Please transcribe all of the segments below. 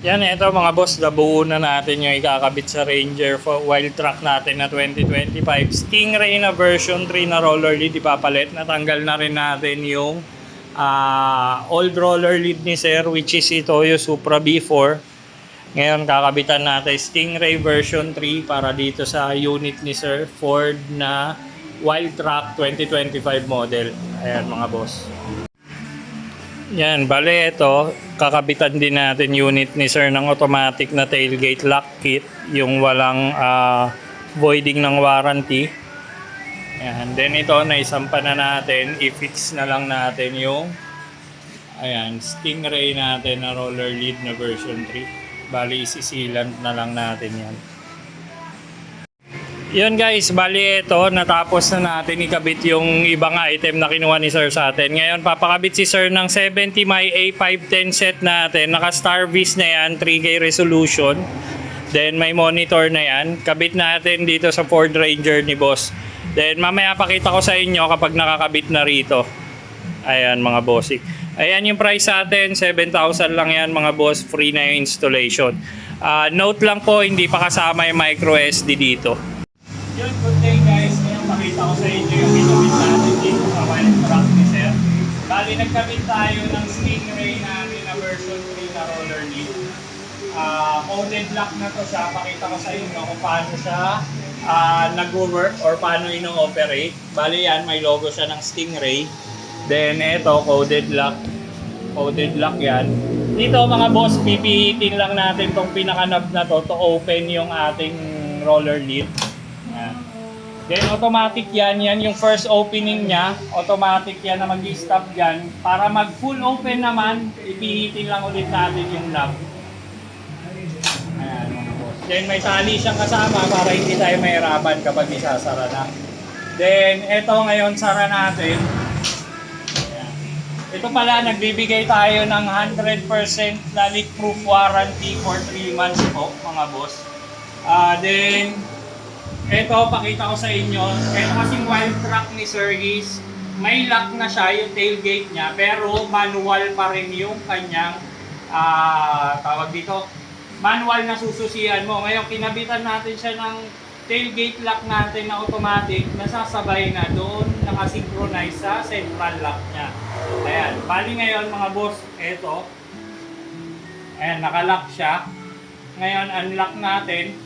Yan, ito mga boss, nabuo na natin yung ikakabit sa Ranger wild truck natin na 2025. Stingray na version 3 na roller lead ipapalit. Natanggal na rin natin yung old roller lead ni Sir, which is ito yung Supra B4. Ngayon kakabitan natin Stingray version 3 para dito sa unit ni Sir Ford na wild truck 2025 model. Ayan mga boss. Yan, bale ito, kakabitan din natin unit ni Sir ng automatic na tailgate lock kit, yung walang voiding ng warranty. Yan, then ito, naisampa na natin, i-fix na lang natin yung ayan, Stingray natin na roller lead na version 3. Bali, isisilant na lang natin yan. Yun guys, bali ito, natapos na natin ikabit yung ibang item na kinuha ni Sir sa atin. Ngayon, papakabit si Sir ng 70 my A510 set natin. Naka-Starvis na yan, 3K resolution. Then may monitor na yan. Kabit natin dito sa Ford Ranger ni Boss. Then mamaya pakita ko sa inyo kapag nakakabit na rito. Ayan mga bossik. Ayan yung price sa atin, 7,000 lang yan mga boss, free na yung installation. Note lang po, hindi pa kasama yung micro SD dito. Yun, good day guys. Ngayon pakita ko sa inyo yung kinabit natin dito sa wild truck ni Sir. Bali nagkabit tayo ng Stingray namin na version 3 na roller lead. Coded lock na to siya. Pakita ko sa inyo kung paano siya nag-work or paano ino-operate. Bali yan, may logo siya ng Stingray. Then eto, coded lock. Coded lock yan. Dito mga boss, pipihitin lang natin tong pinaka-knob na to open yung ating roller lead. Then automatic yan yung first opening niya, automatic yan na mag-stop yan. Para mag full open naman, ipihitin lang ulit natin yung knob. Ayan mga boss. Then may tali siyang kasama para hindi tayo mahirapan kapag isasara na. Then ito ngayon sara natin. Ayan. Ito pala nagbibigay tayo ng 100% na leak-proof warranty for 3 months po mga boss. Then ito, pakita ko sa inyo. Ito kasing wild truck ni Sir is may lock na siya yung tailgate niya pero manual pa rin yung kanyang tawag dito. Manual na sususian mo. Ngayon, kinabitan natin siya ng tailgate lock natin na automatic na sasabay na doon nakasynchronize sa central lock niya. Ayan. Bali ngayon mga boss, ito. Ayan, nakalock siya. Ngayon, unlock natin.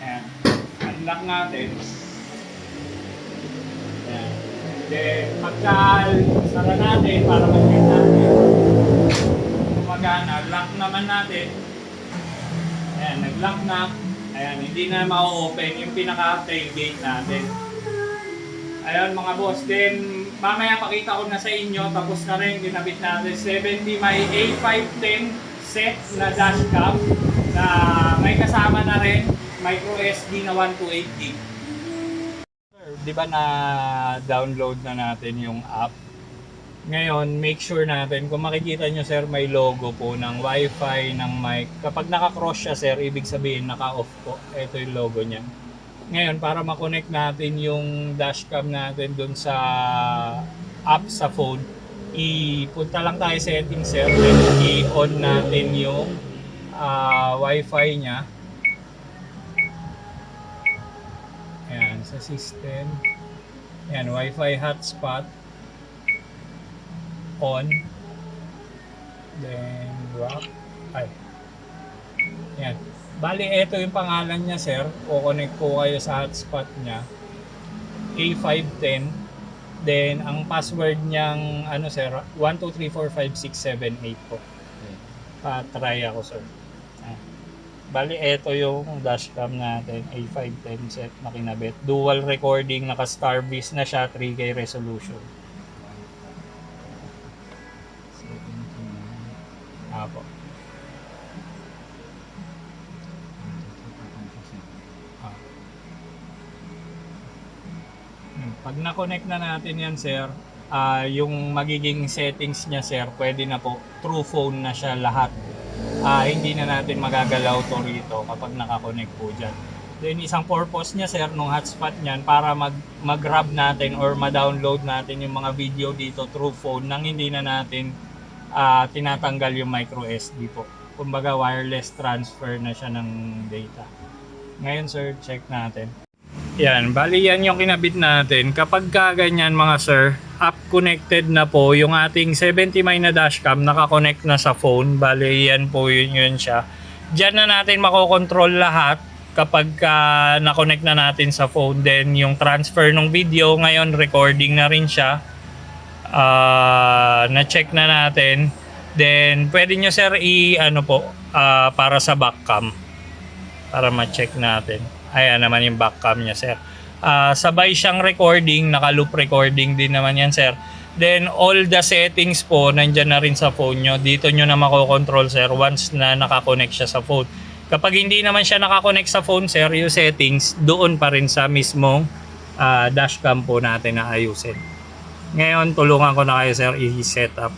Ayan. Unlock natin. Ayan. Then, pagka-sara natin para mag-check natin. Kumagana, lock naman natin. Ayan, nag-lock na. Ayan, hindi na ma-open yung pinaka-tailgate natin. Ayan mga boss. Then, mamaya pakita ko na sa inyo. Tapos na rin, ginabit natin 70 my A510 set na dashcam na may kasama na rin micro SD na 128GB. Di ba na-download na natin yung app? Ngayon, make sure natin, kung makikita nyo sir, may logo po ng Wi-Fi, ng mic. Kapag naka-cross siya sir, ibig sabihin naka-off po. Ito yung logo niya. Ngayon, para ma-connect natin yung dashcam natin dun sa app sa phone, ipunta lang tayo sa settings sir, then i-on natin yung Wi-Fi niya. Ayan, sa system. Ayan, Wi-Fi hotspot. On. Then, drop. Ay. Ayan. Bali, ito yung pangalan niya, sir. Kukonect po kayo sa hotspot niya. A510. Then, ang password niyang, ano, sir, 1234567 8 po. Pa-try ako, sir. Bali, ito yung dashcam natin, A510 set na kinabit. Dual recording, naka-Starvis na siya, 3K resolution. Apo. Pag na-connect na natin yan, sir, yung magiging settings niya, sir, pwede na po, true phone na siya lahat. Hindi na natin magagalaw to rito kapag nakakonect po dyan. Then isang purpose niya sir nung hotspot niyan para mag-grab natin or ma-download natin yung mga video dito through phone nang hindi na natin tinatanggal yung micro SD po. Kumbaga wireless transfer na siya ng data. Ngayon sir, check natin. Yan, bali yan yung kinabit natin. Kapag ganyan mga sir, app connected na po yung ating 70 my na dashcam, nakakonect na sa phone. Bali yan po yun siya. Diyan na natin makokontrol lahat kapag na-connect na natin sa phone. Then yung transfer ng video, ngayon recording na rin siya. Na-check na natin. Then pwede nyo sir para sa backcam para ma-check natin. Ayan naman yung backcam niya sir. Sabay siyang recording, naka-loop recording din naman yan sir. Then all the settings po nandyan na rin sa phone nyo. Dito nyo na makokontrol sir once na nakakonect siya sa phone. Kapag hindi naman siya nakakonect sa phone sir, yung settings doon pa rin sa mismong dashcam po natin na ayusin. Ngayon tulungan ko na kayo sir i-set up.